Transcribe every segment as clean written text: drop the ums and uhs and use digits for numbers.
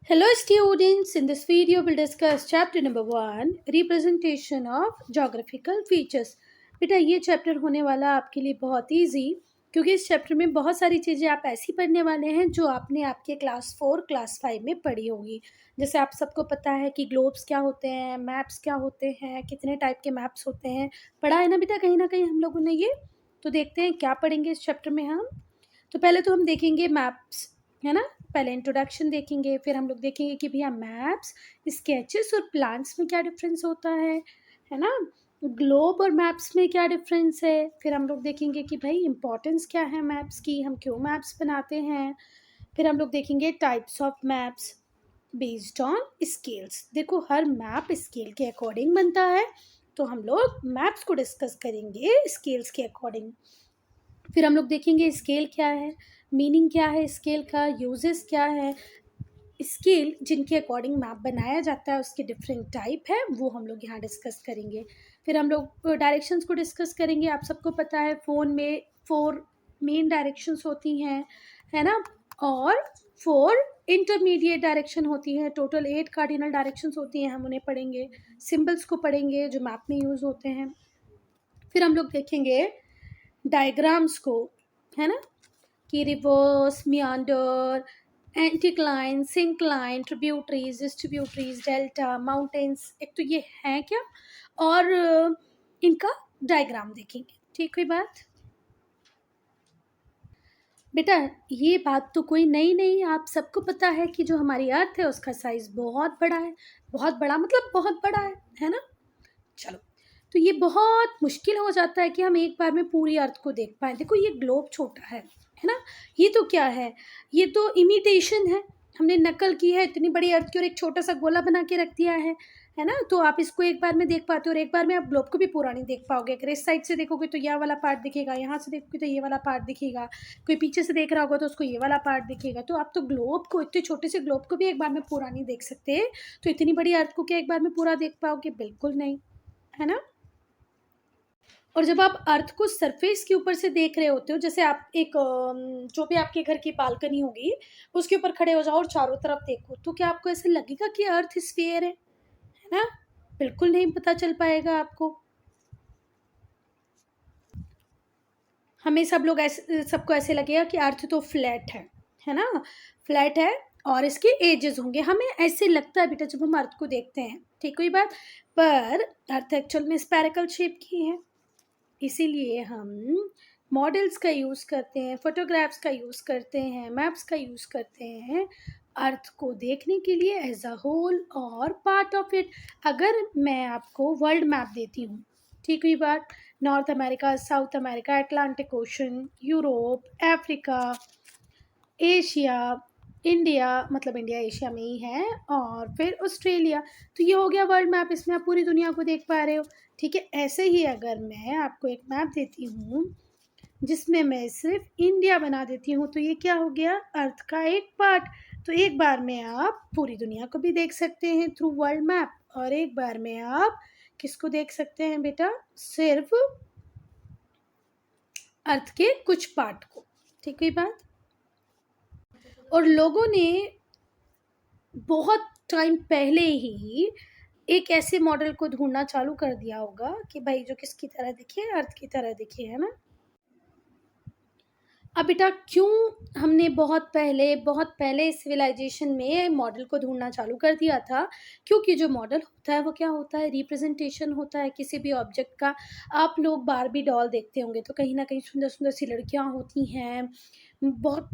Hello students, in this video we'll discuss chapter number 1 representation of geographical features। बेटा ये chapter होने वाला आपके लिए बहुत ईजी क्योंकि इस चैप्टर में बहुत सारी चीज़ें आप ऐसी पढ़ने वाले हैं जो आपने आपके क्लास 4 क्लास 5 में पढ़ी होगी। जैसे आप सबको पता है कि ग्लोब्स क्या होते हैं, मैप्स क्या होते हैं, कितने टाइप के मैप्स होते हैं, पढ़ा है ना बेटा कहीं ना कहीं हम लोगों ने ये। तो देखते हैं क्या पढ़ेंगे इस चैप्टर में हम। तो पहले तो हम देखेंगे मैप्स, है ना। पहले इंट्रोडक्शन देखेंगे, फिर हम लोग देखेंगे कि भैया मैप्स, स्केचेस और प्लान्स में क्या डिफरेंस होता है ना। ग्लोब और मैप्स में क्या डिफरेंस है। फिर हम लोग देखेंगे कि भाई इंपॉर्टेंस क्या है मैप्स की, हम क्यों मैप्स बनाते हैं। फिर हम लोग देखेंगे types of maps based on scales. देखो हर मैप स्केल के अकॉर्डिंग बनता है, तो हम लोग मैप्स को डिस्कस करेंगे स्केल्स के अकॉर्डिंग। फिर हम लोग देखेंगे स्केल क्या है, मीनिंग क्या है स्केल का, यूजेस क्या है। स्केल जिनके अकॉर्डिंग मैप बनाया जाता है उसके डिफरेंट टाइप है, वो हम लोग यहाँ डिस्कस करेंगे। फिर हम लोग डायरेक्शंस को डिस्कस करेंगे। आप सबको पता है फ़ोन में 4 मेन डायरेक्शंस होती हैं, है ना, और 4 इंटरमीडिएट डायरेक्शन होती हैं। टोटल 8 कार्डिनल डायरेक्शंस होती हैं, हम उन्हें पढ़ेंगे। सिंबल्स को पढ़ेंगे जो मैप में यूज़ होते हैं। फिर हम लोग देखेंगे डायग्राम्स को, है ना, कि reverse, मियांडर, anticline, syncline, tributaries, distributaries, delta, mountains, एक तो ये हैं क्या, और इनका डायग्राम देखेंगे। ठीक हुई बात बेटा। ये बात तो कोई नई नहीं, आप सबको पता है कि जो हमारी अर्थ है उसका साइज बहुत बड़ा है। बहुत बड़ा मतलब बहुत बड़ा है ना। चलो, तो ये बहुत मुश्किल हो जाता है कि हम एक बार में पूरी अर्थ को देख पाएँ। देखो ये ग्लोब छोटा है ना। ये तो क्या है, ये तो इमिटेशन है। हमने नकल की है इतनी बड़ी अर्थ की और एक छोटा सा गोला बना के रख दिया है ना। तो आप इसको एक बार में देख पाते हो और एक बार में आप ग्लोब को भी पूरा नहीं देख पाओगे। अगर इस साइड से देखोगे तो यह वाला पार्ट दिखेगा, यहाँ से देखोगे तो ये वाला पार्ट दिखेगा, कोई पीछे से देख रहा होगा तो उसको ये वाला पार्ट दिखेगा। तो आप तो ग्लोब को, इतने छोटे से ग्लोब को भी एक बार में पूरा नहीं देख सकते, तो इतनी बड़ी अर्थ को क्या एक बार में पूरा देख पाओगे? बिल्कुल नहीं, है ना। और जब आप अर्थ को सरफेस के ऊपर से देख रहे होते हो, जैसे आप एक जो भी आपके घर की बालकनी होगी उसके ऊपर खड़े हो जाओ और चारों तरफ देखो, तो क्या आपको ऐसे लगेगा कि अर्थ स्फीयर है ना? बिल्कुल नहीं पता चल पाएगा आपको। हमें सब लोग ऐसे, सबको ऐसे लगेगा कि अर्थ तो फ्लैट है ना, फ्लैट है और इसके एजेस होंगे। हमें ऐसे लगता है बेटा जब हम अर्थ को देखते हैं। ठीक हुई बात। पर अर्थ एक्चुअल में स्फेरिकल शेप की है, इसीलिए हम मॉडल्स का यूज़ करते हैं, फोटोग्राफ्स का यूज़ करते हैं, मैप्स का यूज़ करते हैं अर्थ को देखने के लिए एज अ होल और पार्ट ऑफ इट। अगर मैं आपको वर्ल्ड मैप देती हूँ, ठीक हुई बात, north America, south America, Atlantic ocean, Europe, Africa, Asia, India, मतलब इंडिया एशिया में ही है, और फिर ऑस्ट्रेलिया, तो ये हो गया वर्ल्ड मैप। इसमें आप पूरी दुनिया को देख पा रहे हो। ठीक है, ऐसे ही अगर मैं आपको एक मैप देती हूँ जिसमें मैं सिर्फ इंडिया बना देती हूँ, तो ये क्या हो गया? अर्थ का एक पार्ट। तो एक बार में आप पूरी दुनिया को भी देख सकते हैं थ्रू वर्ल्ड मैप, और एक बार में आप किसको देख सकते हैं बेटा? सिर्फ अर्थ के कुछ पार्ट को। ठीक हुई बात। और लोगों ने बहुत टाइम पहले ही एक ऐसे मॉडल को ढूंढना चालू कर दिया होगा कि भाई जो किसकी तरह दिखे, अर्थ की तरह दिखे, है ना। अब बेटा क्यों हमने बहुत पहले सिविलाइजेशन में मॉडल को ढूंढना चालू कर दिया था? क्योंकि जो मॉडल होता है वो क्या होता है? रिप्रेजेंटेशन होता है किसी भी ऑब्जेक्ट का। आप लोग बारबी डॉल देखते होंगे तो कहीं ना कहीं सुंदर सुंदर सी लड़कियां होती हैं, बहुत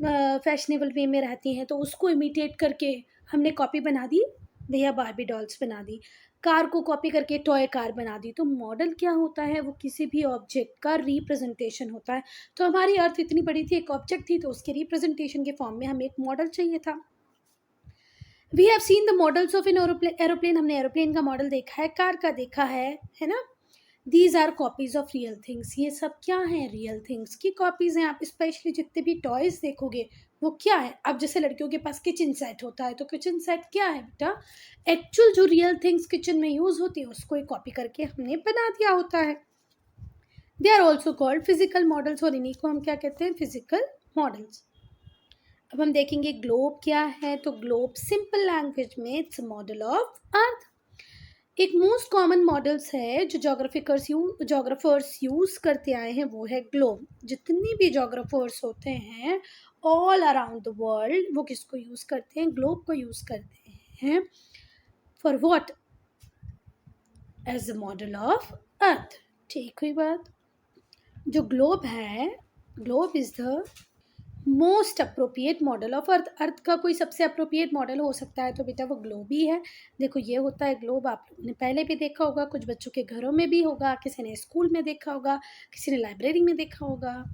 फैशनेबल वे में रहती हैं, तो उसको इमिटेट करके हमने कॉपी बना दी, भैया बारबी डॉल्स बना दी। कार को कॉपी करके टॉय कार बना दी। तो मॉडल क्या होता है? वो किसी भी ऑब्जेक्ट का रिप्रेजेंटेशन होता है। तो हमारी अर्थ इतनी बड़ी थी, एक ऑब्जेक्ट थी, तो उसके रिप्रेजेंटेशन के फॉर्म में हमें एक मॉडल चाहिए था। We have seen the models of an aeroplane, हमने एरोप्लेन का मॉडल देखा है, कार का देखा है ना। These are copies of real things, ये सब क्या है? रियल थिंग्स की कॉपीज हैं। आप स्पेशली जितने भी टॉयज देखोगे वो क्या है? अब जैसे लड़कियों के पास किचन सेट होता है, तो किचन सेट क्या है बेटा? एक्चुअल जो रियल थिंग्स किचन में यूज होती है उसको एक कॉपी करके हमने बना दिया होता है। They are also called physical models, और इन्हीं को हम क्या कहते हैं? Physical models. अब हम देखेंगे ग्लोब क्या है। तो ग्लोब सिंपल लैंग्वेज में इट्स मॉडल ऑफ अर्थ। एक मोस्ट कॉमन मॉडल्स है जो जोग्राफर्स यूज़ करते आए हैं वो है ग्लोब। जितने भी जोग्राफर्स होते हैं ऑल अराउंड द वर्ल्ड वो किसको यूज़ करते हैं, ग्लोब को यूज़ करते हैं। For what? As a model of earth. ठीक हुई बात। जो ग्लोब है, globe is the most appropriate model of earth. Earth का कोई सबसे अप्रोप्रिएट मॉडल हो सकता है तो बेटा वो ग्लोब ही है। देखो ये होता है ग्लोब, आप लोगों ने पहले भी देखा होगा, कुछ बच्चों के घरों में भी होगा, किसी ने स्कूल में देखा होगा, किसी ने लाइब्रेरी में देखा होगा।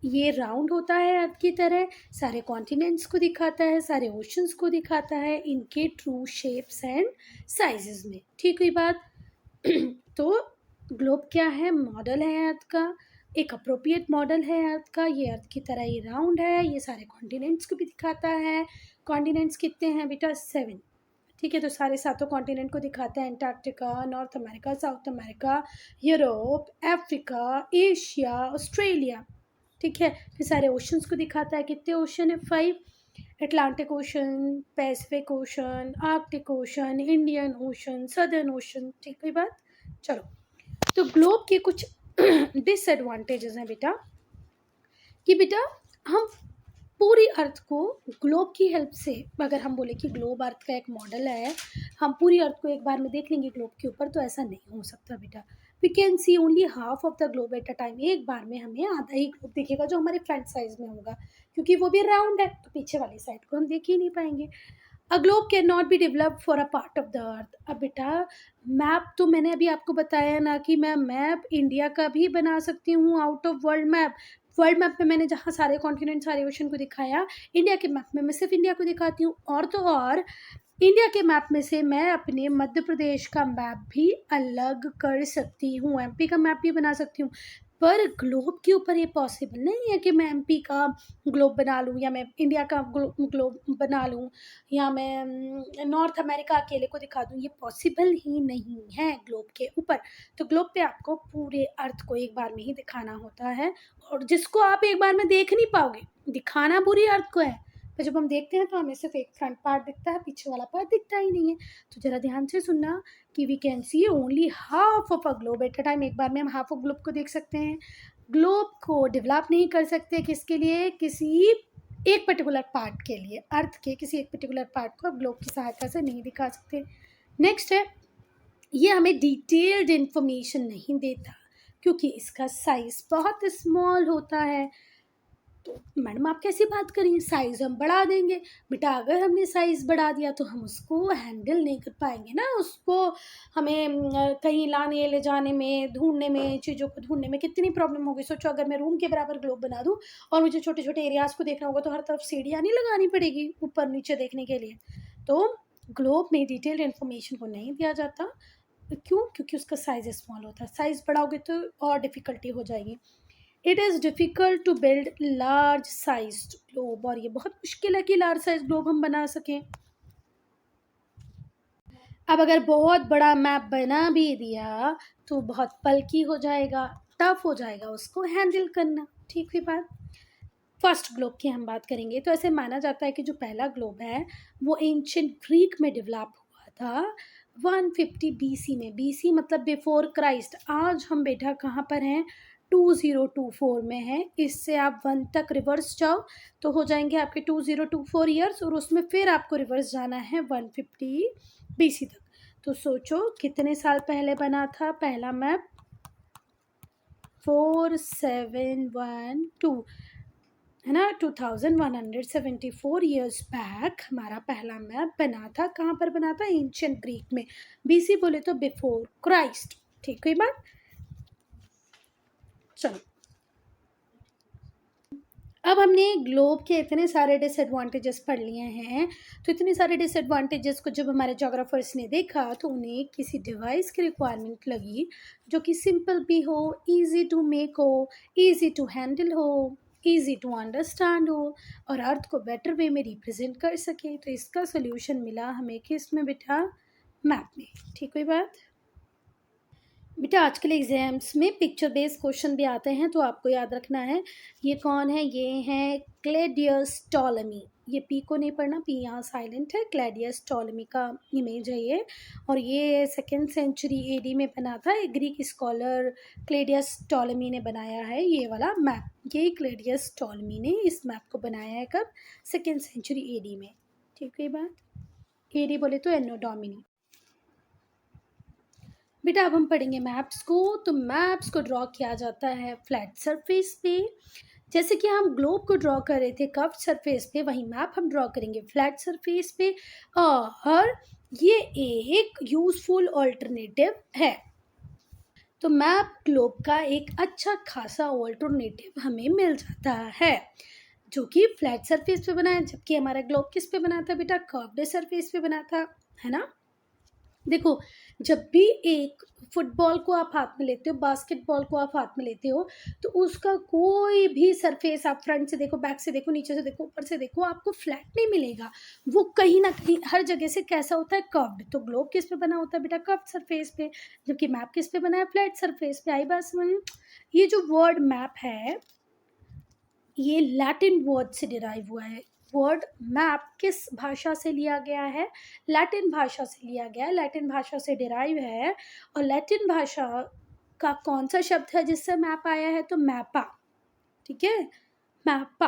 ये राउंड होता है अर्थ की तरह, सारे कॉन्टिनेंट्स को दिखाता है, सारे ओशंस को दिखाता है इनके ट्रू शेप्स एंड साइजेस में। ठीक हुई बात। तो ग्लोब क्या है, मॉडल है अर्थ का, एक अप्रोप्रिएट मॉडल है अर्थ का। ये अर्थ की तरह ही राउंड है, ये सारे कॉन्टिनेंट्स को भी दिखाता है। कॉन्टिनेंट्स कितने हैं बेटा, 7। ठीक है, तो सारे 7 कॉन्टिनेंट को दिखाता है, Antarctica, north America, south America, Europe, Africa, Asia, Australia. ठीक है, फिर सारे ओशंस को दिखाता है। कितने ओशन है, 5। Atlantic ocean, Pacific ocean, Arctic ocean, Indian ocean, southern ocean. ठीक हुई बात। चलो, तो ग्लोब के कुछ डिसएडवांटेजेस हैं बेटा, कि बेटा हम पूरी अर्थ को ग्लोब की हेल्प से, अगर हम बोले कि ग्लोब अर्थ का एक मॉडल है, हम पूरी अर्थ को एक बार में देख लेंगे ग्लोब के ऊपर, तो ऐसा नहीं हो सकता बेटा। We can see only half of the globe at a time. एक बार में हमें आधा ही ग्लोब दिखेगा जो हमारे फ्रंट साइज में होगा, क्योंकि वो भी राउंड है, तो पीछे वाली साइड को हम देख ही नहीं पाएंगे। A globe can not be develop for a part of the earth. अब बेटा मैप तो मैंने अभी आपको बताया ना कि मैं मैप इंडिया का भी बना सकती हूँ out of world map. World map में मैंने जहाँ सारे कॉन्टिनेंट, सारे ओशन को दिखाया, इंडिया के मैप में मैं सिर्फ इंडिया को दिखाती हूँ। और तो और इंडिया के मैप में से मैं अपने मध्य प्रदेश का मैप भी अलग कर सकती हूँ, एमपी का मैप भी बना सकती हूँ। पर ग्लोब के ऊपर ये पॉसिबल नहीं है कि मैं एमपी का ग्लोब बना लूँ, या मैं इंडिया का ग्लोब बना लूँ, या मैं नॉर्थ अमेरिका अकेले को दिखा दूँ। ये पॉसिबल ही नहीं है ग्लोब के ऊपर। तो ग्लोब पे आपको पूरे अर्थ को एक बार में ही दिखाना होता है, और जिसको आप एक बार में देख नहीं पाओगे, दिखाना पूरी अर्थ को है, पर जब हम देखते हैं तो हमें सिर्फ एक फ्रंट पार्ट दिखता है, पीछे वाला पार्ट दिखता ही नहीं है। तो ज़रा ध्यान से सुनना कि we can see only half of a globe at a time. एक बार में हम हाफ ऑफ ग्लोब को देख सकते हैं। ग्लोब को डेवलप नहीं कर सकते, किसके लिए, किसी एक पर्टिकुलर पार्ट के लिए, अर्थ के किसी एक पर्टिकुलर पार्ट को आप ग्लोब की सहायता से नहीं दिखा सकते। नेक्स्ट है, ये हमें डिटेल्ड इन्फॉर्मेशन नहीं देता, क्योंकि इसका साइज बहुत स्मॉल होता है। तो मैडम आप कैसी बात करिए, साइज़ हम बढ़ा देंगे। बेटा अगर हमने साइज़ बढ़ा दिया तो हम उसको हैंडल नहीं कर पाएंगे ना, उसको हमें कहीं लाने ले जाने में, ढूंढने में, चीज़ों को ढूंढने में कितनी प्रॉब्लम होगी। सोचो अगर मैं रूम के बराबर ग्लोब बना दूँ और मुझे छोटे छोटे एरियाज़ को देखना होगा, तो हर तरफ सीढ़ियाँ नहीं लगानी पड़ेगी ऊपर नीचे देखने के लिए। तो ग्लोब में डिटेल्ड इन्फॉर्मेशन को नहीं दिया जाता। क्यों? क्योंकि उसका साइज़ स्मॉल होता है। साइज़ बढ़ाओगे तो और डिफ़िकल्टी हो जाएगी। It is difficult to build large sized globe, और ये बहुत मुश्किल है कि लार्ज साइज ग्लोब हम बना सकें। अब अगर बहुत बड़ा मैप बना भी दिया तो बहुत बल्की हो जाएगा, टफ हो जाएगा उसको हैंडल करना। ठीक हुई बात। फर्स्ट ग्लोब की हम बात करेंगे तो ऐसे माना जाता है कि जो पहला ग्लोब है वो एंशिएंट ग्रीक में डेवलप हुआ था 150 बीसी में। बीसी मतलब बिफोर क्राइस्ट। आज हम बेटा कहाँ पर हैं, 2024 में हैं। इससे आप 1 तक रिवर्स जाओ तो हो जाएंगे आपके 2024 ईयर्स, और उसमें फिर आपको रिवर्स जाना है 150 बीसी तक। तो सोचो कितने साल पहले बना था पहला मैप, 4712 है ना, 2174 ईयर्स बैक हमारा पहला मैप बना था। कहाँ पर बना था, एंशिएंट ग्रीक में। बीसी बोले तो बिफोर क्राइस्ट। ठीक हुई बात। चलो, अब हमने ग्लोब के इतने सारे डिसएडवांटेजेस पढ़ लिए हैं, तो इतने सारे डिसएडवांटेजेस को जब हमारे जोग्राफर्स ने देखा तो उन्हें किसी डिवाइस की रिक्वायरमेंट लगी जो कि सिंपल भी हो, इजी टू मेक हो, इजी टू हैंडल हो, इजी टू अंडरस्टैंड हो, और अर्थ को बेटर वे में रिप्रेजेंट कर सके। तो इसका सोल्यूशन मिला हमें किस में बेटा, मैप में। ठीक हुई बात। बेटा आजकल एग्जाम्स में पिक्चर बेस्ड क्वेश्चन भी आते हैं, तो आपको याद रखना है ये कौन है। ये है क्लेडियस टॉलेमी। ये पी को नहीं पढ़ना, पी यहाँ साइलेंट है। क्लेडियस टॉलेमी का इमेज है ये, और ये 2nd सेंचुरी एडी में बना था। एक ग्रीक स्कॉलर क्लेडियस टॉलेमी ने बनाया है ये वाला मैप। ये क्लेडियस टॉलेमी ने इस मैप को बनाया है कब? 2nd सेंचुरी एडी में। ठीक है बात। एडी बोले तो एनो डोमिनी। बेटा अब हम पढ़ेंगे मैप्स को। तो मैप्स को ड्रॉ किया जाता है फ्लैट सरफेस पे। जैसे कि हम ग्लोब को ड्रॉ कर रहे थे कर्व सरफेस पे, वही मैप हम ड्रॉ करेंगे फ्लैट सरफेस पे। और ये एक यूजफुल ऑल्टरनेटिव है। तो मैप ग्लोब का एक अच्छा खासा ऑल्टरनेटिव हमें मिल जाता है, जो कि फ्लैट सरफेस पे बना है। जबकि हमारा ग्लोब किस पे बना था बेटा? कर्व्ड सरफेस पे बना था, है ना। देखो, जब भी एक फुटबॉल को आप हाथ में लेते हो, बास्केटबॉल को आप हाथ में लेते हो, तो उसका कोई भी सरफेस आप फ्रंट से देखो, बैक से देखो, नीचे से देखो, ऊपर से देखो, आपको फ्लैट नहीं मिलेगा। वो कहीं ना कहीं हर जगह से कैसा होता है? कर्व्ड। तो ग्लोब किस पे बना होता है बेटा? कर्व्ड सरफेस पे। जबकि मैप किस पे बना है? फ्लैट सरफेस पे। आई बात समझ में? ये जो वर्ड मैप है, ये लैटिन वर्ड से डिराइव हुआ है। वर्ड मैप किस भाषा से लिया गया है? लैटिन भाषा से लिया गया है, लैटिन भाषा से डिराइव है। और लैटिन भाषा का कौन सा शब्द है जिससे मैप आया है? तो मैपा। ठीक है, मैपा।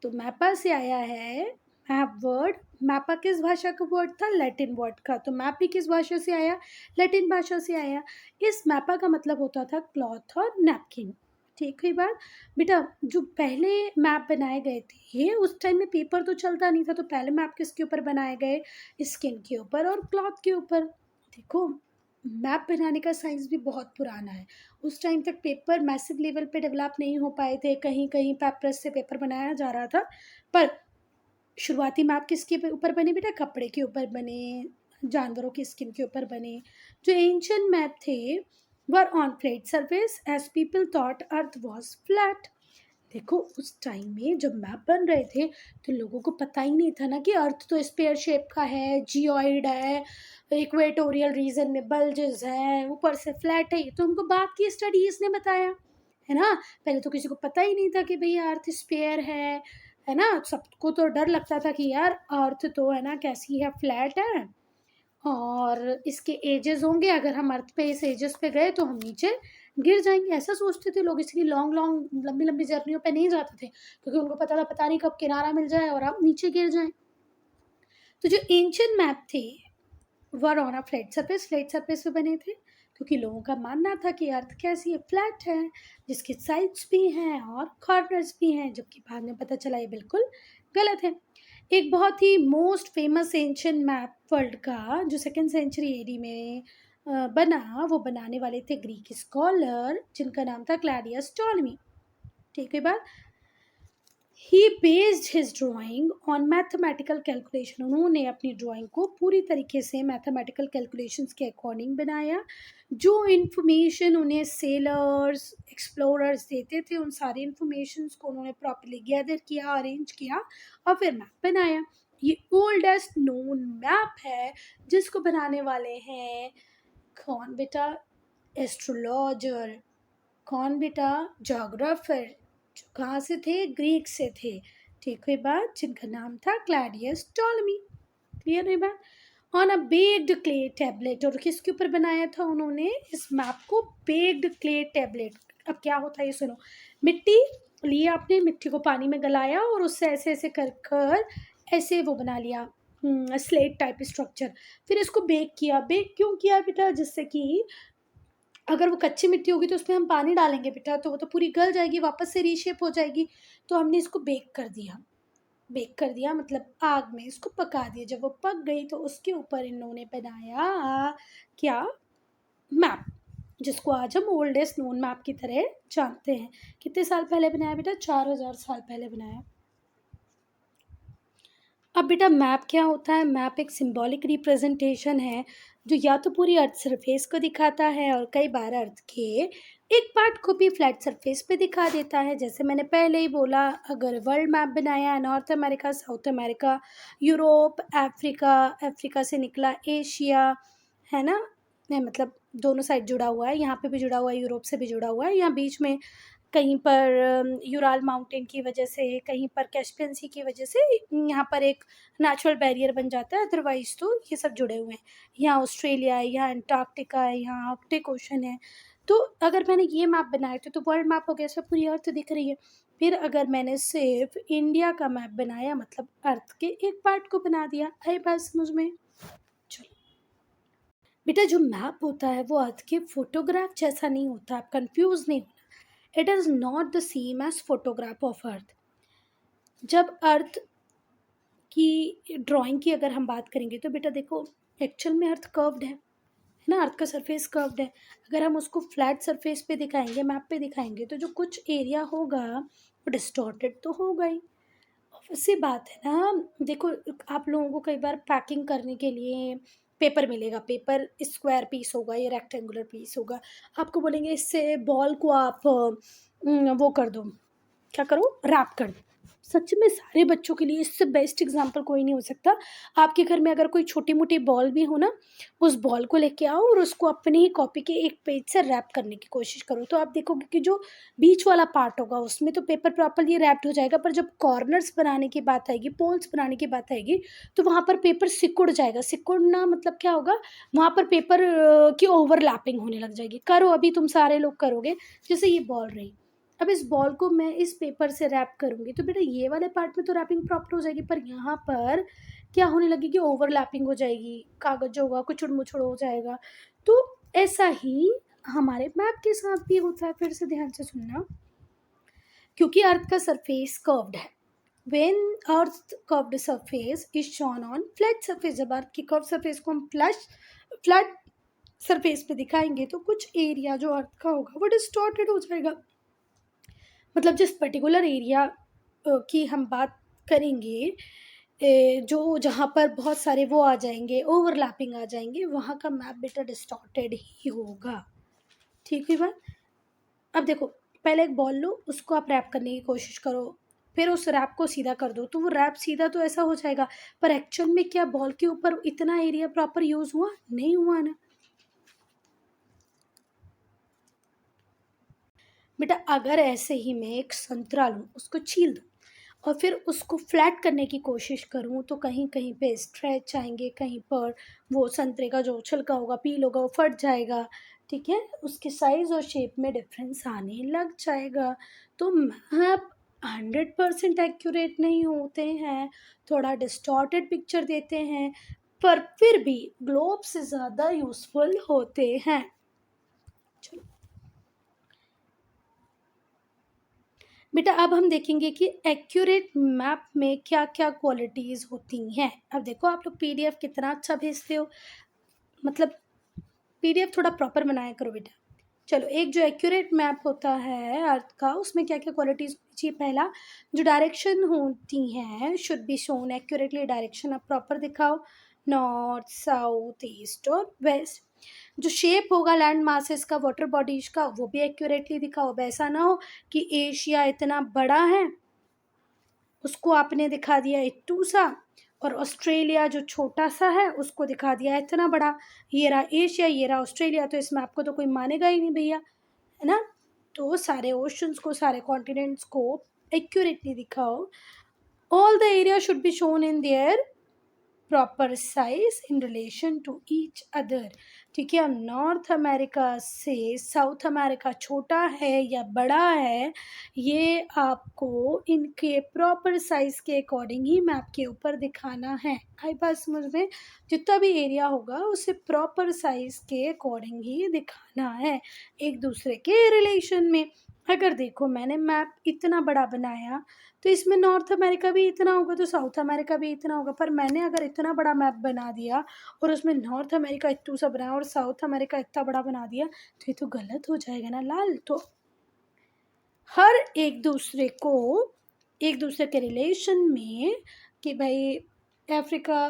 तो मैपा से आया है मैप वर्ड। मैपा किस भाषा का वर्ड था? लैटिन वर्ड का। तो मैप भी किस भाषा से आया? लैटिन भाषा से आया। इस मैपा का मतलब होता था क्लॉथ और नैपकिन। ठीक है बात। बेटा जो पहले मैप बनाए गए थे उस टाइम में पेपर तो चलता नहीं था, तो पहले मैप किसके ऊपर बनाए गए? स्किन के ऊपर और क्लॉथ के ऊपर। देखो, मैप बनाने का साइंस भी बहुत पुराना है। उस टाइम तक पेपर मैसिव लेवल पे डेवलप नहीं हो पाए थे। कहीं कहीं पेपरस से पेपर बनाया जा रहा था। पर शुरुआती मैप किसके ऊपर बने बेटा? कपड़े के ऊपर बने, जानवरों की स्किन के ऊपर बने। जो एंशियंट मैप थे were on flat surface as people thought earth was flat. देखो, उस टाइम में जब मैप बन रहे थे तो लोगों को पता ही नहीं था ना कि अर्थ तो स्पेयर शेप का है, जियोइड है, इक्वेटोरियल रीजन में बल्जेस हैं, ऊपर से फ्लैट है। ये तो हमको बाद की स्टडीज ने बताया, है ना। पहले तो किसी को पता ही नहीं था कि भैया अर्थ स्पेयर है ना। सबको तो डर लगता था कि यार अर्थ तो है ना कैसी है, फ्लैट है, और इसके एजेस होंगे, अगर हम अर्थ पे इस एजेस पे गए तो हम नीचे गिर जाएंगे। ऐसा सोचते थे लोग, इसलिए लॉन्ग लॉन्ग लंबी लंबी जर्नियों पे नहीं जाते थे, क्योंकि उनको पता था पता नहीं कब किनारा मिल जाए और हम नीचे गिर जाएं। तो जो एंशियंट मैप थे were on a flat surface पे बने थे, क्योंकि लोगों का मानना था कि अर्थ कैसी है? फ्लैट है, जिसके साइड्स भी हैं और कॉर्नर्स भी हैं। जबकि बाद में पता चला ये बिल्कुल गलत है। एक बहुत ही most famous ancient map world का जो 2nd सेंचुरी एडी में बना, वो बनाने वाले थे ग्रीक स्कॉलर जिनका नाम था क्लैडियस टॉलेमी। ठीक है बात। He based his drawing on mathematical calculation. उन्होंने अपनी ड्राइंग को पूरी तरीके से मैथमेटिकल कैलकुलेशंस के अकॉर्डिंग बनाया। जो इन्फॉर्मेशन उन्हें सेलर्स एक्सप्लोरर्स देते थे, उन सारी इन्फॉर्मेशंस को उन्होंने प्रॉपर्ली गैदर किया, अरेंज किया और फिर मैप बनाया। ये ओल्डेस्ट नोन मैप है, जिसको बनाने वाले हैं कौन बेटा? एस्ट्रोलॉजर। कौन बेटा? जोग्राफर। जो कहाँ से थे? ग्रीक से थे। ठीक है बात। जिनका नाम था क्लैडियस टॉलेमी। क्लियर है बात। On a baked clay tablet. और किसके ऊपर बनाया था उन्होंने इस मैप को? Baked clay tablet. अब क्या होता है ये सुनो। मिट्टी लिया आपने, मिट्टी को पानी में गलाया और उससे ऐसे ऐसे कर कर ऐसे वो बना लिया स्लेट टाइप स्ट्रक्चर। फिर इसको बेक किया। बेक क्यों किया बेटा? जिससे कि अगर वो कच्ची मिट्टी होगी तो उसमें हम पानी डालेंगे बेटा तो वो तो पूरी गल जाएगी, वापस से रीशेप हो जाएगी। तो हमने इसको बेक कर दिया। बेक कर दिया मतलब आग में इसको पका दिया। जब वो पक गई तो उसके ऊपर इन्होंने बनाया क्या? मैप, जिसको आज हम ओल्डेस्ट नोन मैप की तरह जानते हैं। कितने साल पहले बनाया बेटा? 4000 साल पहले बनाया। अब बेटा मैप क्या होता है? मैप एक सिंबॉलिक रिप्रेजेंटेशन है, जो या तो पूरी अर्थ सरफेस को दिखाता है और कई बार अर्थ के एक पार्ट को भी फ्लैट सरफेस पे दिखा देता है। जैसे मैंने पहले ही बोला, अगर वर्ल्ड मैप बनाया है, North America, south America, Europe, Africa, Africa से निकला एशिया, है ना, मैं मतलब दोनों साइड जुड़ा हुआ है, यहाँ पे भी जुड़ा हुआ है, यूरोप से भी जुड़ा हुआ है। यहाँ बीच में कहीं पर यूराल माउंटेन की वजह से, कहीं पर कैस्पियन सी की वजह से यहाँ पर एक नेचुरल बैरियर बन जाता है, अदरवाइज तो ये सब जुड़े हुए हैं। यहाँ ऑस्ट्रेलिया है, यहाँ अंटार्कटिका है, यहाँ आर्कटिक ओशन है। तो अगर मैंने ये मैप बनाया तो वर्ल्ड मैप हो गया, इसमें पूरी अर्थ दिख रही है। फिर अगर मैंने सिर्फ इंडिया का मैप बनाया, मतलब अर्थ के एक पार्ट को बना दिया, आई बात समझ में? चलो बेटा, जो मैप होता है वो अर्थ के फोटोग्राफ जैसा नहीं होता, आप कंफ्यूज नहीं होना। It is not the same as photograph of earth. जब अर्थ की ड्राइंग की अगर हम बात करेंगे तो बेटा देखो, एक्चुअल में अर्थ कर्व्ड है ना, अर्थ का सरफेस कर्व्ड है। अगर हम उसको फ्लैट सरफेस पे दिखाएंगे, मैप पे दिखाएंगे, तो जो कुछ एरिया होगा वो डिस्टॉर्टेड तो होगा ही। ऑब्वियसली बात है ना। देखो, आप लोगों को कई बार पैकिंग करने के लिए पेपर मिलेगा, पेपर स्क्वायर पीस होगा या रेक्टेंगुलर पीस होगा। आपको बोलेंगे इससे बॉल को आप वो कर दो, क्या करो, रैप कर दो। सच में सारे बच्चों के लिए इससे बेस्ट एग्जाम्पल कोई नहीं हो सकता। आपके घर में अगर कोई छोटी मोटी बॉल भी हो ना, उस बॉल को लेके आओ और उसको अपनी ही कॉपी के एक पेज से रैप करने की कोशिश करो, तो आप देखोगे कि जो बीच वाला पार्ट होगा उसमें तो पेपर प्रॉपरली रैप्ड हो जाएगा, पर जब कॉर्नर्स बनाने की बात आएगी, पोल्स बनाने की बात आएगी, तो वहाँ पर पेपर सिकुड़ जाएगा। सिकुड़ना मतलब क्या होगा, वहाँ पर पेपर की ओवरलैपिंग होने लग जाएगी। करो, अभी तुम सारे लोग करोगे। जैसे ये बॉल रही, अब इस बॉल को मैं इस पेपर से रैप करूँगी तो बेटा ये वाले पार्ट में तो रैपिंग प्रॉपर हो जाएगी, पर यहाँ पर क्या होने लगेगी, ओवरलैपिंग हो जाएगी, कागज होगा, कुचड़ मुचड़ हो जाएगा। तो ऐसा ही हमारे मैप के साथ भी होता है। फिर से ध्यान से सुनना, क्योंकि अर्थ का सरफेस कर्व्ड है। When Earth's curved surface is shown on flat surface, जब अर्थ की कर्व सरफेस को हम फ्लैट सरफेस पे दिखाएंगे तो कुछ एरिया जो अर्थ का होगा वो डिस्टॉर्टेड हो जाएगा। मतलब जिस पर्टिकुलर एरिया की हम बात करेंगे, जो जहाँ पर बहुत सारे वो आ जाएंगे, ओवरलैपिंग आ जाएंगे, वहाँ का मैप बेटा डिस्टॉर्टेड ही होगा। ठीक है बात। अब देखो, पहले एक बॉल लो, उसको आप रैप करने की कोशिश करो, फिर उस रैप को सीधा कर दो, तो वो रैप सीधा तो ऐसा हो जाएगा, पर एक्चुअल में क्या बॉल के ऊपर इतना एरिया प्रॉपर यूज हुआ नहीं हुआ ना। बेटा अगर ऐसे ही मैं एक संतरा लूँ, उसको छील दूँ और फिर उसको फ्लैट करने की कोशिश करूँ, तो कहीं कहीं पे स्ट्रेच आएंगे, कहीं पर वो संतरे का जो छिलका होगा, पील होगा, वो फट जाएगा। ठीक है, उसके साइज और शेप में डिफरेंस आने लग जाएगा। तो मैप 100% एक्यूरेट नहीं होते हैं, थोड़ा डिस्टॉर्टेड पिक्चर देते हैं, पर फिर भी ग्लोब से ज़्यादा यूज़फुल होते हैं। चलो बेटा, अब हम देखेंगे कि एक्यूरेट मैप में क्या क्या क्वालिटीज़ होती हैं। अब देखो, आप लोग पीडीएफ कितना अच्छा भेजते हो, मतलब पीडीएफ थोड़ा प्रॉपर बनाया करो बेटा। चलो, एक जो एक्यूरेट मैप होता है अर्थ का, उसमें क्या क्या क्वालिटीज़ होनी चाहिए। पहला, जो डायरेक्शन होती हैं should be shown accurately. Direction आप प्रॉपर दिखाओ, नॉर्थ, साउथ, ईस्ट और वेस्ट। जो शेप होगा लैंड मासेस का, वाटर बॉडीज का, वो भी एक्यूरेटली दिखाओ। अब ऐसा ना हो कि एशिया इतना बड़ा है, उसको आपने दिखा दिया इट्टू सा, और ऑस्ट्रेलिया जो छोटा सा है उसको दिखा दिया इतना बड़ा। ये रहा एशिया, ये रहा ऑस्ट्रेलिया, तो इसमें आपको तो कोई मानेगा ही नहीं भैया, है ना। तो सारे ओशंस को, सारे कॉन्टिनेंट्स को एक्यूरेटली दिखाओ। All the area should be shown in their proper size in relation to each other. ठीक है, नॉर्थ अमेरिका से साउथ अमेरिका छोटा है या बड़ा है, ये आपको इनके प्रॉपर साइज के अकॉर्डिंग ही मैप के ऊपर दिखाना है। आई बात समझ में? जितना भी एरिया होगा उसे प्रॉपर साइज के अकॉर्डिंग ही दिखाना है, एक दूसरे के रिलेशन में। अगर देखो, मैंने मैप इतना बड़ा बनाया तो इसमें नॉर्थ अमेरिका भी इतना होगा तो साउथ अमेरिका भी इतना होगा, पर मैंने अगर इतना बड़ा मैप बना दिया और उसमें नॉर्थ अमेरिका इतना सा बनाया और साउथ अमेरिका इतना बड़ा बना दिया, तो ये तो गलत हो जाएगा ना लाल। तो हर एक दूसरे को, एक दूसरे के रिलेशन में, कि भाई अफ्रीका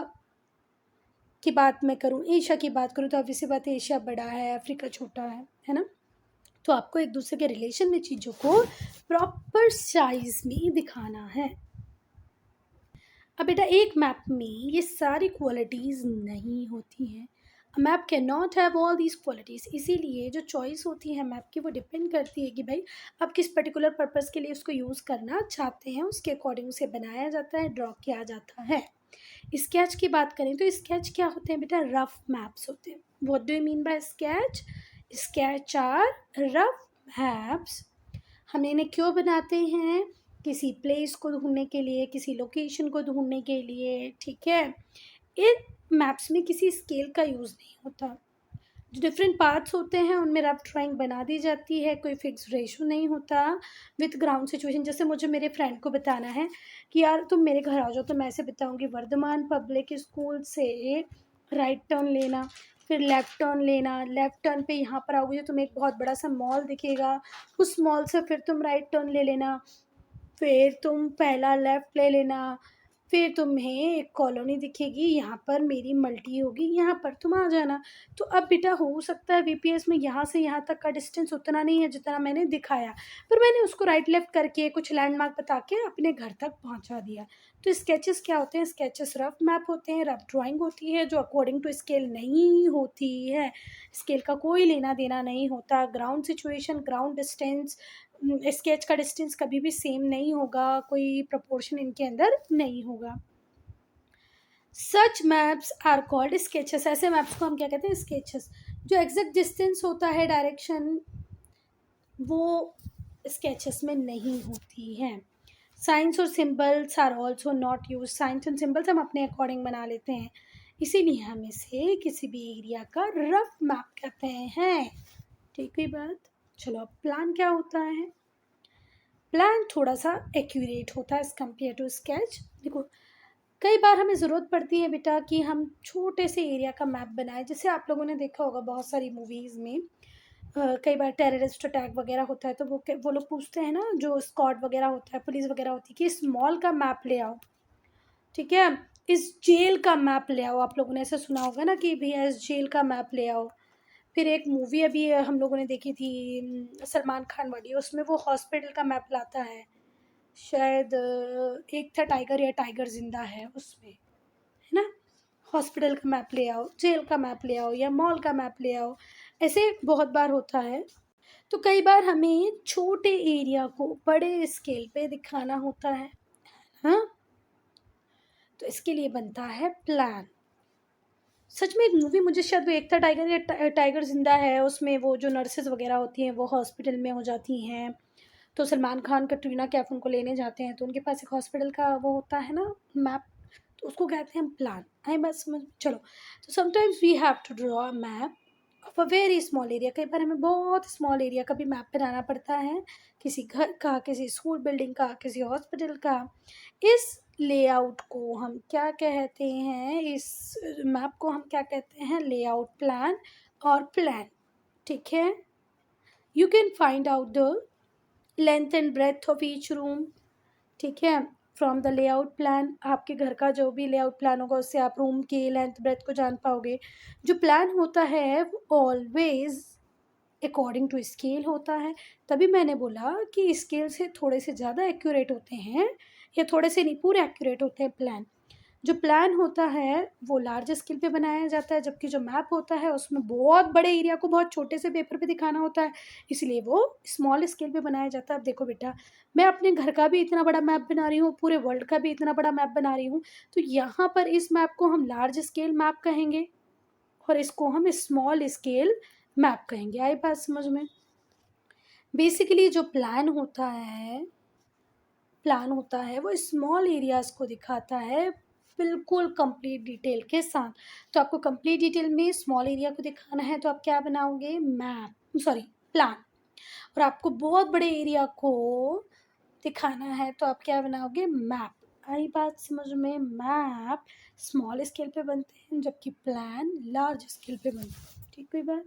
की बात मैं करूँ, एशिया की बात करूँ, तो ऑब्वियसली बात है एशिया बड़ा है, अफ्रीका छोटा है ना। तो आपको एक दूसरे के रिलेशन में चीज़ों को प्रॉपर साइज में दिखाना है। अब बेटा, एक मैप में ये सारी क्वालिटीज़ नहीं होती हैं। Map can not have all these qualities. इसीलिए जो चॉइस होती है मैप की वो डिपेंड करती है कि भाई आप किस पर्टिकुलर पर्पज़ के लिए उसको यूज़ करना चाहते हैं, उसके अकॉर्डिंग उसे बनाया जाता है, ड्रॉ किया जाता है। स्केच की बात करें तो स्केच क्या होते हैं बेटा? रफ मैप्स होते हैं। What do you mean by sketch? Sketch are rough maps. हम इन्हें क्यों बनाते हैं? किसी प्लेस को ढूंढने के लिए, किसी लोकेशन को ढूंढने के लिए, ठीक है। इन मैप्स में किसी स्केल का यूज़ नहीं होता। जो डिफरेंट पार्ट्स होते हैं उनमें रफ ड्राइंग बना दी जाती है, कोई फिक्स रेशो नहीं होता विथ ग्राउंड सिचुएशन। जैसे मुझे मेरे फ्रेंड को बताना है कि यार तुम मेरे घर आ जाओ, तो मैं ऐसे बताऊंगी वर्धमान पब्लिक स्कूल से राइट टर्न लेना, फिर लेफ़्ट टर्न लेना, लेफ़्ट टर्न पे यहाँ पर आओगे तो तुम्हें एक बहुत बड़ा सा मॉल दिखेगा, उस मॉल से फिर तुम राइट टर्न ले लेना, फिर तुम पहला लेफ़्ट ले लेना, फिर तुम्हें एक कॉलोनी दिखेगी, यहाँ पर मेरी मल्टी होगी, यहाँ पर तुम आ जाना। तो अब बेटा हो सकता है वीपीएस में यहाँ से यहाँ तक का डिस्टेंस उतना नहीं है जितना मैंने दिखाया, पर मैंने उसको राइट लेफ़्ट करके कुछ लैंडमार्क बता के अपने घर तक पहुँचा दिया। तो स्केचेस क्या होते हैं? स्केचेस रफ मैप होते हैं, रफ ड्राइंग होती है जो अकॉर्डिंग टू स्केल नहीं होती है। स्केल का कोई लेना देना नहीं होता। Ground situation, ground distance, sketch का डिस्टेंस कभी भी सेम नहीं होगा, कोई प्रपोर्शन इनके अंदर नहीं होगा। सच मैप्स आर कॉल्ड स्केचेस। ऐसे मैप्स को हम क्या कहते हैं? स्केचेस। जो एग्जैक्ट डिस्टेंस होता है, डायरेक्शन, वो स्केचेस में नहीं होती है। साइंस और symbols are also not use. Signs and symbols हम अपने अकॉर्डिंग बना लेते हैं, इसीलिए हम इसे किसी भी एरिया का रफ मैप कहते हैं। ठीक है बात। चलो अब प्लान क्या होता है? प्लान थोड़ा सा एक्यूरेट होता है एज़ कम्पेयर टू स्केच। देखो कई बार हमें ज़रूरत पड़ती है बेटा कि हम छोटे से एरिया का मैप बनाएं। जैसे आप लोगों ने देखा होगा बहुत सारी मूवीज़ में कई बार टेररिस्ट अटैक वगैरह होता है तो वो लोग पूछते हैं ना, जो स्क्वाड वगैरह होता है, पुलिस वगैरह होती है, कि इस मॉल का मैप ले आओ, ठीक है, इस जेल का मैप ले आओ। आप लोगों ने ऐसा सुना होगा ना कि भैया इस जेल का मैप ले आओ। फिर एक मूवी अभी हम लोगों ने देखी थी सलमान खान वाली, उसमें वो हॉस्पिटल का मैप लाता है, शायद एक था टाइगर या टाइगर जिंदा है उसमें, है ना। हॉस्पिटल का मैप ले आओ, जेल का मैप ले आओ, या मॉल का मैप ले आओ, ऐसे बहुत बार होता है। तो कई बार हमें छोटे एरिया को बड़े स्केल पे दिखाना होता है, हाँ, तो इसके लिए बनता है प्लान। सच में एक मूवी, मुझे शायद वो एक था टाइगर या टाइगर जिंदा है, उसमें वो जो नर्सेज वगैरह होती हैं वो हॉस्पिटल में हो जाती हैं, तो सलमान खान कटरीना कैफ उनको लेने जाते हैं, तो उनके पास एक हॉस्पिटल का वो होता है ना मैप, तो उसको कहते हैं प्लान। आई बस समझ। चलो, तो sometimes we have to draw a map of a very small area. कई बार हमें बहुत स्मॉल एरिया का भी मैप बनाना पड़ता है, किसी घर का, किसी स्कूल बिल्डिंग का, किसी हॉस्पिटल का। इस लेआउट को हम क्या कहते हैं? इस मैप को हम क्या कहते हैं? लेआउट प्लान और प्लान, ठीक है। You can find out the length and breadth of each room, ठीक है, फ्रॉम द लेआउट प्लान। आपके घर का जो भी लेआउट प्लान होगा उससे आप रूम की लेंथ ब्रेथ को जान पाओगे। जो प्लान होता है वो ऑलवेज अकॉर्डिंग टू स्केल होता है। तभी मैंने बोला कि स्केल से थोड़े से ज़्यादा एक्यूरेट होते हैं, या थोड़े से नहीं, पूरे एक्यूरेट होते हैं प्लान। जो प्लान होता है वो लार्ज स्केल पे बनाया जाता है, जबकि जो मैप होता है उसमें बहुत बड़े एरिया को बहुत छोटे से पेपर पे दिखाना होता है, इसलिए वो स्मॉल स्केल पे बनाया जाता है। अब देखो बेटा, मैं अपने घर का भी इतना बड़ा मैप बना रही हूँ, पूरे वर्ल्ड का भी इतना बड़ा मैप बना रही हूँ, तो यहाँ पर इस मैप को हम लार्ज स्केल मैप कहेंगे और इसको हम स्मॉल स्केल मैप कहेंगे। आई बात समझ में? बेसिकली जो प्लान होता है वो स्मॉल एरियाज़ को दिखाता है बिल्कुल कंप्लीट डिटेल के साथ। तो आपको कंप्लीट डिटेल में स्मॉल एरिया को दिखाना है तो आप क्या बनाओगे? Map, sorry, plan. और आपको बहुत बड़े एरिया को दिखाना है तो आप क्या बनाओगे? मैप। आई बात समझ में? मैप स्मॉल स्केल पे बनते हैं जबकि प्लान लार्ज स्केल पे बनते हैं। ठीक है बात।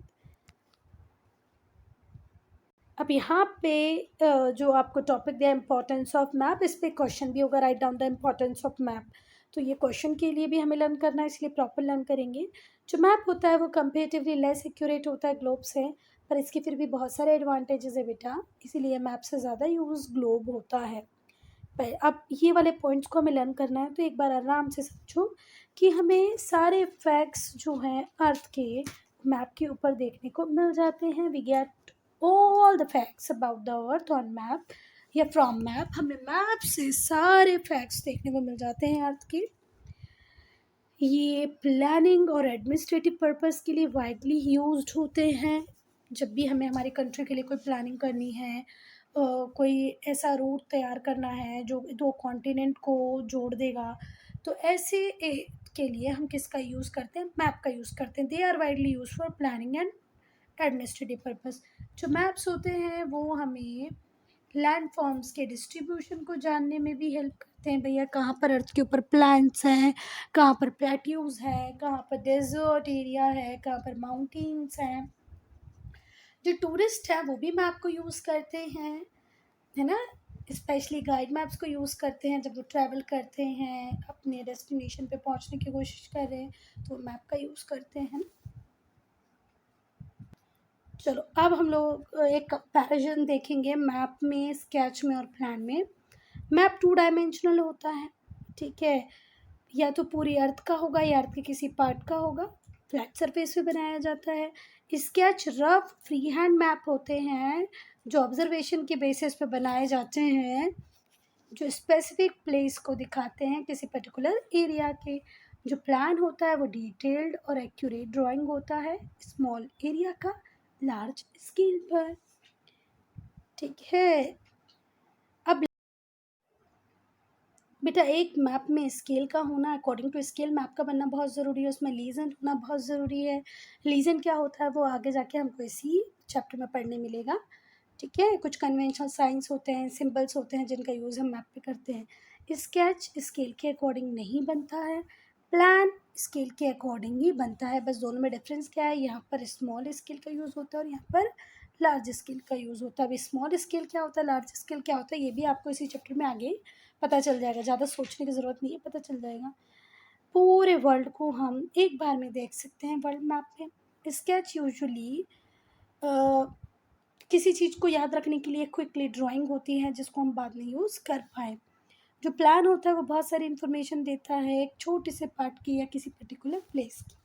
अब यहाँ पे जो आपको टॉपिक दिया इम्पोर्टेंस ऑफ मैप, इस पे क्वेश्चन भी होगा, write down the importance of map. तो ये क्वेश्चन के लिए भी हमें लर्न करना है, इसलिए प्रॉपर लर्न करेंगे। जो मैप होता है वो कंपेरेटिवली लेस एक्यूरेट होता है ग्लोब से, पर इसके फिर भी बहुत सारे एडवांटेजेस है बेटा, इसीलिए मैप से ज़्यादा यूज़ ग्लोब होता है। अब ये वाले पॉइंट्स को हमें लर्न करना है, तो एक बार आराम से समझो कि हमें सारे फैक्ट्स जो हैं अर्थ के मैप के ऊपर देखने को मिल जाते हैं। We get all the facts about the earth on map या फ्रॉम मैप। हमें मैप से सारे फैक्ट्स देखने को मिल जाते हैं अर्थ के। ये प्लानिंग और एडमिनिस्ट्रेटिव पर्पस के लिए वाइडली यूज्ड होते हैं। जब भी हमें हमारी कंट्री के लिए कोई प्लानिंग करनी है, कोई ऐसा रूट तैयार करना है जो 2 कॉन्टिनेंट को जोड़ देगा, तो ऐसे के लिए हम किसका यूज़ करते हैं? मैप का यूज़ करते हैं। They are widely use for planning and administrative purpose. जो मैप्स होते हैं वो हमें लैंड फॉर्म्स के डिस्ट्रीब्यूशन को जानने में भी हेल्प करते हैं। भैया कहाँ पर अर्थ के ऊपर प्लान्स हैं, कहाँ पर प्लेट्यूज है, कहाँ पर डेजर्ट एरिया है, कहाँ पर माउंटेन्स हैं। जो टूरिस्ट हैं वो भी मैप को यूज़ करते हैं, है ना। स्पेशली गाइड मैप्स को यूज़ करते हैं जब वो ट्रैवल करते हैं, अपने डेस्टिनेशन पे पहुंचने की कोशिश कर रहे हैं, तो मैप का यूज़ करते हैं। चलो अब हम लोग एक कंपैरिजन देखेंगे मैप में, स्केच में और प्लान में। मैप 2 डायमेंशनल होता है, ठीक है। या तो पूरी अर्थ का होगा या अर्थ के किसी पार्ट का होगा, फ्लैट सरफेस पे बनाया जाता है। Sketch rough free hand map होते हैं जो ऑब्जर्वेशन के बेसिस पे बनाए जाते हैं, जो स्पेसिफिक प्लेस को दिखाते हैं किसी पर्टिकुलर एरिया के। जो प्लान होता है वो डिटेल्ड और एक्यूरेट ड्राइंग होता है स्मॉल एरिया का लार्ज स्केल पर, ठीक है। अब बेटा एक मैप में स्केल का होना, अकॉर्डिंग टू स्केल मैप का बनना बहुत ज़रूरी है, उसमें लीजेंड होना बहुत ज़रूरी है। लीजेंड क्या होता है वो आगे जाके हमको इसी चैप्टर में पढ़ने मिलेगा, ठीक है। कुछ कन्वेंशनल साइंस होते हैं, सिंबल्स होते हैं जिनका यूज़ हम मैप पे करते हैं। स्केच स्केल के अकॉर्डिंग नहीं बनता है, प्लान स्केल के अकॉर्डिंग ही बनता है। बस दोनों में डिफरेंस क्या है, यहाँ पर स्मॉल स्केल का यूज़ होता है और यहाँ पर लार्ज स्केल का यूज़ होता है। अब स्मॉल स्केल क्या होता है, लार्ज स्केल क्या होता है, ये भी आपको इसी चैप्टर में आगे पता चल जाएगा। ज़्यादा सोचने की ज़रूरत नहीं है, पता चल जाएगा। पूरे वर्ल्ड को हम एक बार में देख सकते हैं वर्ल्ड मैप में। स्केच यूजुअली किसी चीज़ को याद रखने के लिए क्विकली ड्राइंग होती है जिसको हम बाद में यूज़ कर पाएँ। जो प्लान होता है वो बहुत सारी इन्फॉर्मेशन देता है एक छोटे से पार्ट की या किसी पर्टिकुलर प्लेस की।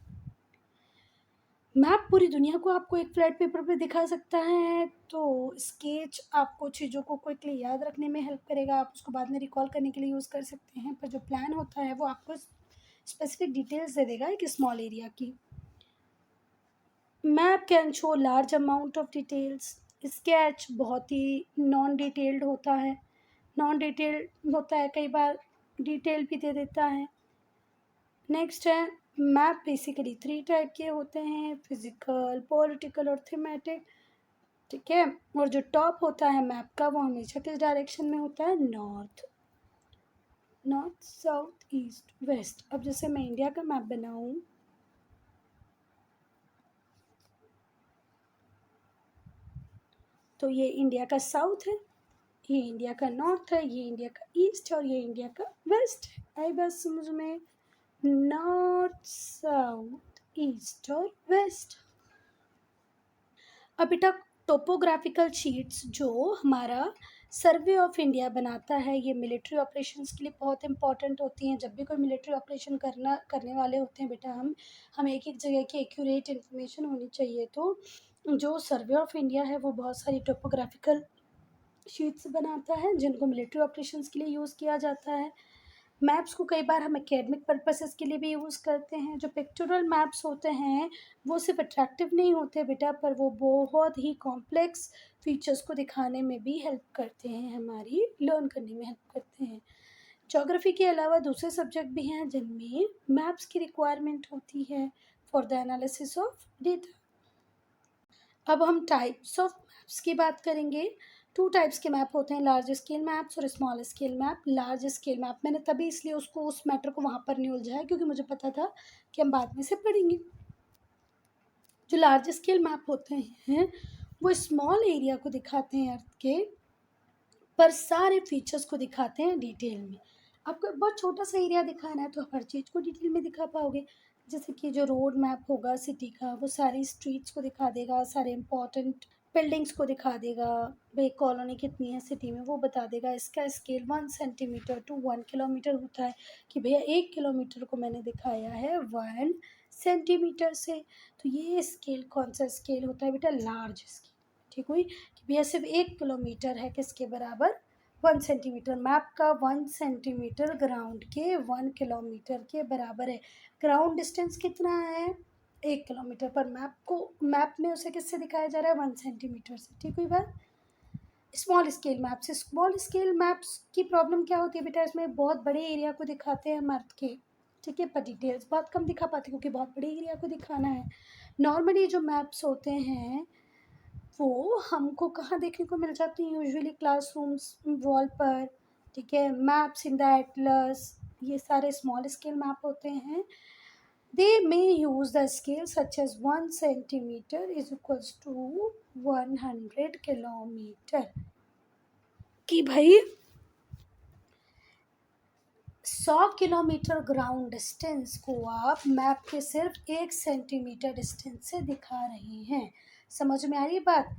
मैप पूरी दुनिया को आपको एक फ्लैट पेपर पे दिखा सकता है, तो स्केच आपको चीज़ों को क्विकली याद रखने में हेल्प करेगा, आप उसको बाद में रिकॉल करने के लिए यूज़ कर सकते हैं। पर जो प्लान होता है वो आपको स्पेसिफिक डिटेल्स दे देगा एक स्मॉल एरिया की। Map can show large amount of details. Sketch बहुत ही नॉन डिटेल्ड होता है, नॉन डिटेल्ड होता है, कई बार डिटेल भी दे देता है। नेक्स्ट है मैप बेसिकली 3 टाइप के होते हैं, फिजिकल, पॉलिटिकल और थीमेटिक, ठीक है। और जो टॉप होता है मैप का वो हमेशा किस डायरेक्शन में होता है, north, north south east west. अब जैसे मैं इंडिया का मैप बनाऊं, तो ये इंडिया का साउथ है, ये इंडिया का नॉर्थ है, ये इंडिया का ईस्ट है और ये इंडिया का वेस्ट है। आई बात समझ में, नॉर्थ साउथ ईस्ट और वेस्ट। अब बेटा टोपोग्राफिकल शीट्स जो हमारा सर्वे ऑफ इंडिया बनाता है, ये मिलिट्री ऑपरेशंस के लिए बहुत इंपॉर्टेंट होती हैं। जब भी कोई मिलिट्री ऑपरेशन करने वाले होते हैं बेटा, हम एक एक जगह की एक्यूरेट इन्फॉर्मेशन होनी चाहिए। तो जो सर्वे ऑफ इंडिया है वो बहुत सारी टोपोग्राफिकल शीट्स बनाता है जिनको मिलिट्री ऑपरेशंस के लिए यूज़ किया जाता है। मैप्स को कई बार हम एकेडमिक पर्पसेस के लिए भी यूज़ करते हैं। जो पिक्टोरल मैप्स होते हैं वो सिर्फ अट्रैक्टिव नहीं होते बेटा, पर वो बहुत ही कॉम्प्लेक्स फीचर्स को दिखाने में भी हेल्प करते हैं, हमारी लर्न करने में हेल्प करते हैं। ज्योग्राफी के अलावा दूसरे सब्जेक्ट भी हैं जिनमें मैप्स की रिक्वायरमेंट होती है for the analysis of data. अब हम टाइप्स ऑफ मैप्स की बात करेंगे। 2 टाइप्स के मैप होते हैं, लार्ज स्केल मैप्स और small scale map. Large scale map मैंने तभी इसलिए उसको उस मैटर को वहाँ पर नहीं उलझाया क्योंकि मुझे पता था कि हम बाद में से पढ़ेंगे। जो लार्ज स्केल मैप होते हैं वो स्मॉल एरिया को दिखाते हैं अर्थ के, पर सारे फीचर्स को दिखाते हैं डिटेल में। आपको बहुत छोटा सा एरिया दिखाना है तो हर चीज़ को डिटेल में दिखा पाओगे। जैसे कि जो रोड मैप होगा सिटी का वो सारी स्ट्रीट्स को दिखा देगा, सारे इंपॉर्टेंट बिल्डिंग्स को दिखा देगा, भाई कॉलोनी कितनी है सिटी में वो बता देगा। इसका स्केल 1 सेंटीमीटर टू 1 किलोमीटर होता है कि भैया 1 किलोमीटर को मैंने दिखाया है 1 सेंटीमीटर से। तो ये स्केल कौन सा स्केल होता है बेटा? Large scale. ठीक हुई कि भैया सिर्फ 1 किलोमीटर है किसके बराबर? 1 सेंटीमीटर। मैप का 1 सेंटीमीटर ग्राउंड के 1 किलोमीटर के बराबर है। ग्राउंड डिस्टेंस कितना है? 1 किलोमीटर। पर मैप में उसे किससे दिखाया जा रहा है? 1 सेंटीमीटर से। ठीक हुई बात? स्मॉल स्केल मैप से। स्मॉल स्केल मैप्स की प्रॉब्लम क्या होती है बेटा? इसमें बहुत बड़े एरिया को दिखाते हैं अर्थ के, ठीक है, पर डिटेल्स बहुत कम दिखा पाते क्योंकि बहुत बड़े एरिया को दिखाना है। नॉर्मली जो मैप्स होते हैं वो हमको कहाँ देखने को मिल जाती हैं? यूजुअली क्लासरूम्स वॉल पर, ठीक है, मैप्स इन द एटलस, ये सारे स्मॉल स्केल मैप होते हैं। They may use the scale such as 1 centimeter is equals to 100 kilometer कि भाई 100 किलोमीटर ग्राउंड डिस्टेंस को आप मैप के सिर्फ 1 सेंटीमीटर डिस्टेंस से दिखा रहे हैं। समझ में आ रही है बात?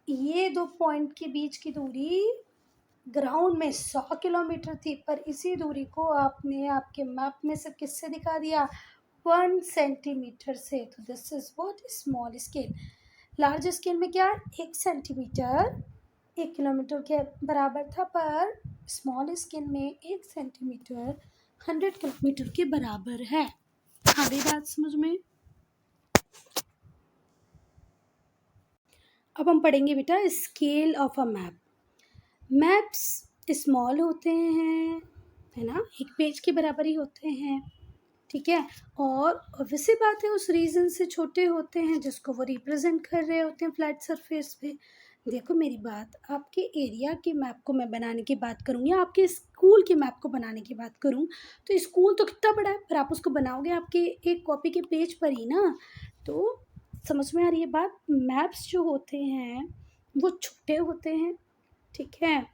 ये दो पॉइंट के बीच की दूरी ग्राउंड में 100 किलोमीटर थी, पर इसी दूरी को आपने आपके मैप में से किससे दिखा दिया? 1 सेंटीमीटर से। तो this is what? Small scale. Large scale में क्या? 1 सेंटीमीटर 1 किलोमीटर के बराबर था, पर स्मॉल स्केल में 1 सेंटीमीटर 100 किलोमीटर के बराबर है। आ गई बात समझ में? अब हम पढ़ेंगे बेटा scale of a map. Maps small होते हैं, है ना, एक पेज के बराबर ही होते हैं, ठीक है, और वैसे बात है उस रीजन से छोटे होते हैं जिसको वो रिप्रेजेंट कर रहे होते हैं फ्लैट सरफेस पे। देखो मेरी बात, आपके एरिया के मैप को मैं बनाने की बात करूँ या आपके स्कूल के मैप को बनाने की बात करूँ, तो स्कूल तो कितना बड़ा है, पर आप उसको बनाओगे आपके एक कॉपी के पेज पर ही ना। तो समझ में आ रही है बात? मैप्स जो होते हैं वो छोटे होते हैं, ठीक है,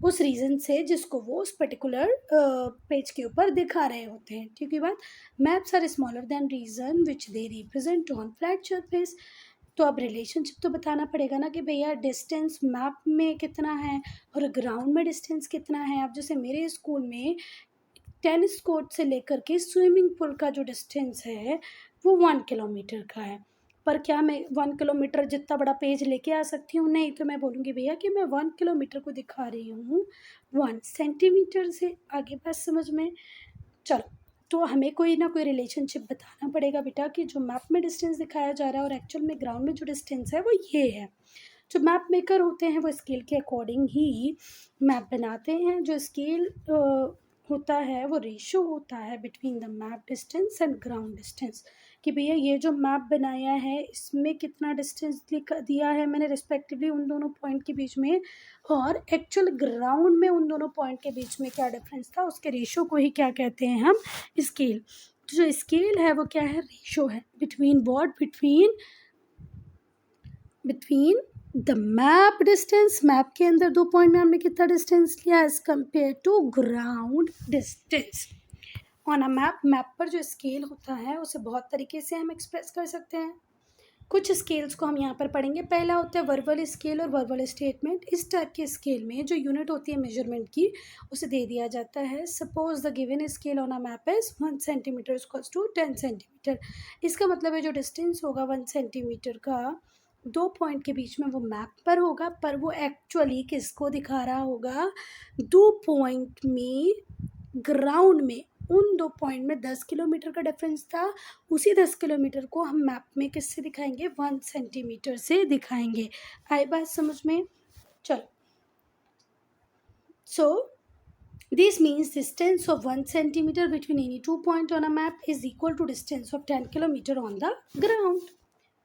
उस रीज़न से जिसको वो उस पर्टिकुलर पेज के ऊपर दिखा रहे होते हैं। ठीक है बात? Maps are smaller than region which they represent on flat surface. तो अब रिलेशनशिप तो बताना पड़ेगा ना कि भैया डिस्टेंस मैप में कितना है और ग्राउंड में डिस्टेंस कितना है। अब जैसे मेरे स्कूल में टेनिस कोर्ट से लेकर के स्विमिंग पूल का जो डिस्टेंस है वो 1 किलोमीटर का है। पर क्या मैं 1 किलोमीटर जितना बड़ा पेज लेके आ सकती हूँ? नहीं। तो मैं बोलूँगी भैया कि मैं 1 किलोमीटर को दिखा रही हूँ 1 सेंटीमीटर से। आगे बात समझ में? चलो, तो हमें कोई ना कोई रिलेशनशिप बताना पड़ेगा बेटा कि जो मैप में डिस्टेंस दिखाया जा रहा है और एक्चुअल में ग्राउंड में जो डिस्टेंस है वो ये है। जो मैप मेकर होते हैं वो स्केल के अकॉर्डिंग ही मैप बनाते हैं। जो स्केल होता है वो रेशो होता है between the map distance and ground distance कि भैया ये जो मैप बनाया है इसमें कितना डिस्टेंस दिया है मैंने रिस्पेक्टिवली उन दोनों पॉइंट के बीच में, और एक्चुअल ग्राउंड में उन दोनों पॉइंट के बीच में क्या डिफरेंस था, उसके रेशो को ही क्या कहते हैं हम? स्केल। तो जो स्केल है वो क्या है? रेशो है between what? Between the map distance. Map के अंदर दो पॉइंट में हमने कितना डिस्टेंस लिया as compare to ground distance. On a map पर जो स्केल होता है उसे बहुत तरीके से हम एक्सप्रेस कर सकते हैं। कुछ स्केल्स को हम यहाँ पर पढ़ेंगे। पहला होता है वर्बल स्केल और वर्बल स्टेटमेंट। इस टाइप के स्केल में जो यूनिट होती है मेजरमेंट की उसे दे दिया जाता है। Suppose the given scale on a map is 1 centimetre equals to 10 centimetre. इसका मतलब है जो डिस्टेंस होगा 1 सेंटीमीटर का दो पॉइंट के बीच में वो मैप पर होगा, पर वो एक्चुअली किसको दिखा रहा होगा? दो पॉइंट में ग्राउंड में उन दो पॉइंट में 10 किलोमीटर का डिफरेंस था। उसी 10 किलोमीटर को हम मैप में किससे दिखाएंगे? 1 सेंटीमीटर से दिखाएंगे। आई बात समझ में? चलो, सो this means distance of 1 centimeter between any two point on a map is equal to distance of 10 kilometer on the ground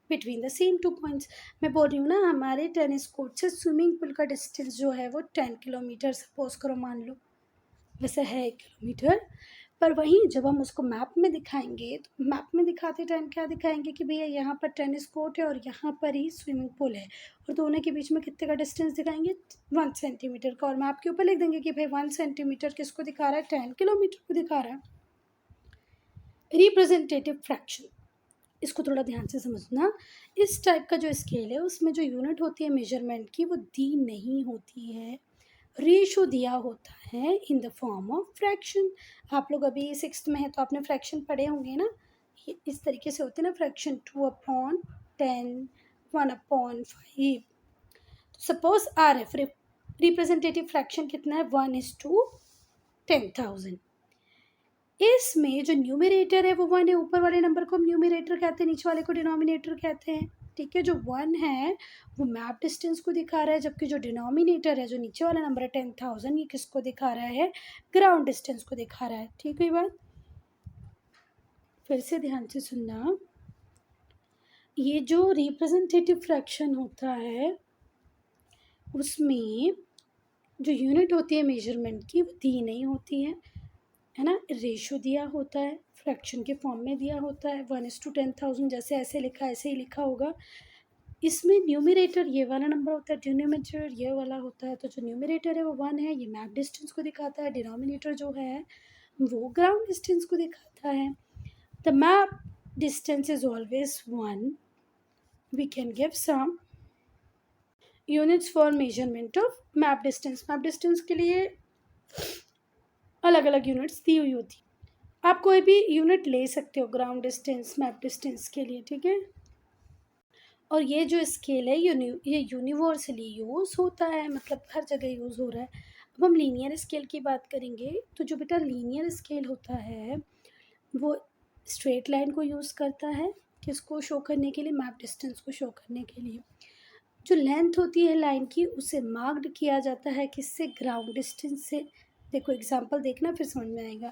between the same two points। मैं बोल रही हूँ ना, हमारे टेनिस कोर्ट से स्विमिंग पूल का डिस्टेंस जो है वो 10 किलोमीटर सपोज करो, मान लो वैसे है 1 किलोमीटर, पर वहीं जब हम उसको मैप में दिखाएंगे तो मैप में दिखाते टाइम क्या दिखाएंगे कि भैया यहाँ पर टेनिस कोर्ट है और यहाँ पर ही स्विमिंग पूल है, और दोनों के बीच में कितने का डिस्टेंस दिखाएंगे? 1 सेंटीमीटर का। और मैप के ऊपर लिख देंगे कि भाई 1 सेंटीमीटर किसको दिखा रहा है? 10 किलोमीटर को दिखा रहा है। Representative fraction. इसको थोड़ा ध्यान से समझना। इस टाइप का जो स्केल है उसमें जो यूनिट होती है मेजरमेंट की वो दी नहीं होती है, रेशो दिया होता है in the form of fraction. आप लोग अभी सिक्स्थ में है तो आपने फ्रैक्शन पढ़े होंगे ना, ये इस तरीके से होते हैं ना fraction, 2/10, 1/5। Suppose R F representative fraction कितना है, 1:10,000। इसमें जो न्यूमरेटर है वो 1 है, ऊपर वाले नंबर को हम न्यूमरेटर कहते हैं, नीचे वाले को डिनोमिनेटर कहते हैं। ठीक है, जो 1 है वो मैप डिस्टेंस को दिखा रहा है, जबकि जो डिनोमिनेटर है, जो नीचे वाला नंबर है 10,000, ये किसको दिखा रहा है, ग्राउंड डिस्टेंस को दिखा रहा है। ठीक है बात, फिर से ध्यान से सुनना। ये जो रिप्रेजेंटेटिव फ्रैक्शन होता है उसमें जो यूनिट होती है मेजरमेंट की वो दी नहीं होती है ना, रेशो दिया होता है, फ्रैक्शन के फॉर्म में दिया होता है, 1:10,000, जैसे ऐसे लिखा ऐसे ही लिखा होगा। इसमें न्यूमरेटर ये वाला नंबर होता है, डिनोमिनेटर ये वाला होता है। तो जो न्यूमरेटर है वो 1 है, ये मैप डिस्टेंस को दिखाता है। डिनोमिनेटर जो है वो ग्राउंड डिस्टेंस को दिखाता है। The map distance is always 1। We can give some units for measurement of map distance. Map distance के लिए अलग अलग यूनिट्स दी हुई होती, आप कोई भी यूनिट ले सकते हो ग्राउंड डिस्टेंस, मैप डिस्टेंस के लिए। ठीक है, और ये जो स्केल है ये यूनिवर्सली यूज़ होता है, मतलब हर जगह यूज़ हो रहा है। अब हम लीनियर स्केल की बात करेंगे, तो जो बेटा लीनियर स्केल होता है वो स्ट्रेट लाइन को यूज़ करता है, किसको शो करने के लिए, मैप डिस्टेंस को शो करने के लिए। जो लेंथ होती है लाइन की उसे मार्क्ड किया जाता है किससे, ग्राउंड डिस्टेंस से। देखो एग्जांपल देखना फिर समझ में आएगा।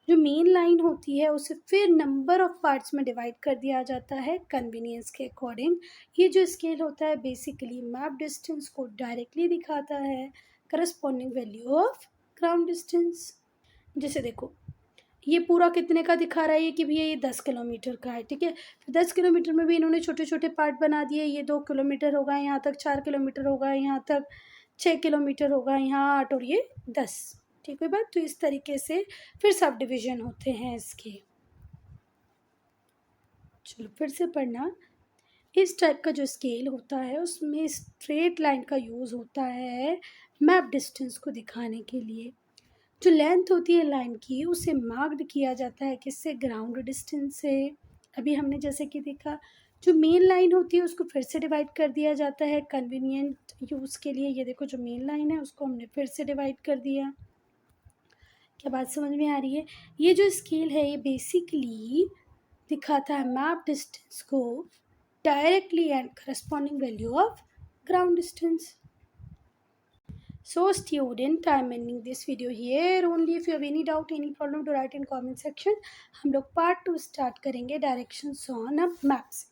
जो मेन लाइन होती है उसे फिर नंबर ऑफ पार्ट्स में डिवाइड कर दिया जाता है कन्वीनियंस के अकॉर्डिंग। ये जो स्केल होता है बेसिकली मैप डिस्टेंस को डायरेक्टली दिखाता है, corresponding value of ground distance. जैसे देखो ये पूरा कितने का दिखा रहा है कि भैया ये 10 किलोमीटर का है। ठीक है, फिर 10 किलोमीटर में भी इन्होंने छोटे छोटे पार्ट बना दिए, ये 2 किलोमीटर होगा, यहाँ तक 4 किलोमीटर होगा, यहाँ तक 6 किलोमीटर होगा, यहाँ 8 और ये 10। ठीक है बात, तो इस तरीके से फिर सब डिवीजन होते हैं इसके। चलो फिर से पढ़ना। इस टाइप का जो स्केल होता है उसमें स्ट्रेट लाइन का यूज़ होता है मैप डिस्टेंस को दिखाने के लिए। जो लेंथ होती है लाइन की उसे मार्क्ड किया जाता है किससे, ग्राउंड डिस्टेंस से। अभी हमने जैसे कि देखा जो मेन लाइन होती है उसको फिर से डिवाइड कर दिया जाता है कन्वीनियंट यूज़ के लिए। ये देखो जो मेन लाइन है उसको हमने फिर से डिवाइड कर दिया। क्या बात समझ में आ रही है? ये जो स्केल है ये बेसिकली दिखाता है मैप डिस्टेंस को directly and corresponding value of ground distance. So student, I am ending this video here. Only if you have any doubt, any problem to write in comment section. हम लोग part 2 start करेंगे directions on maps.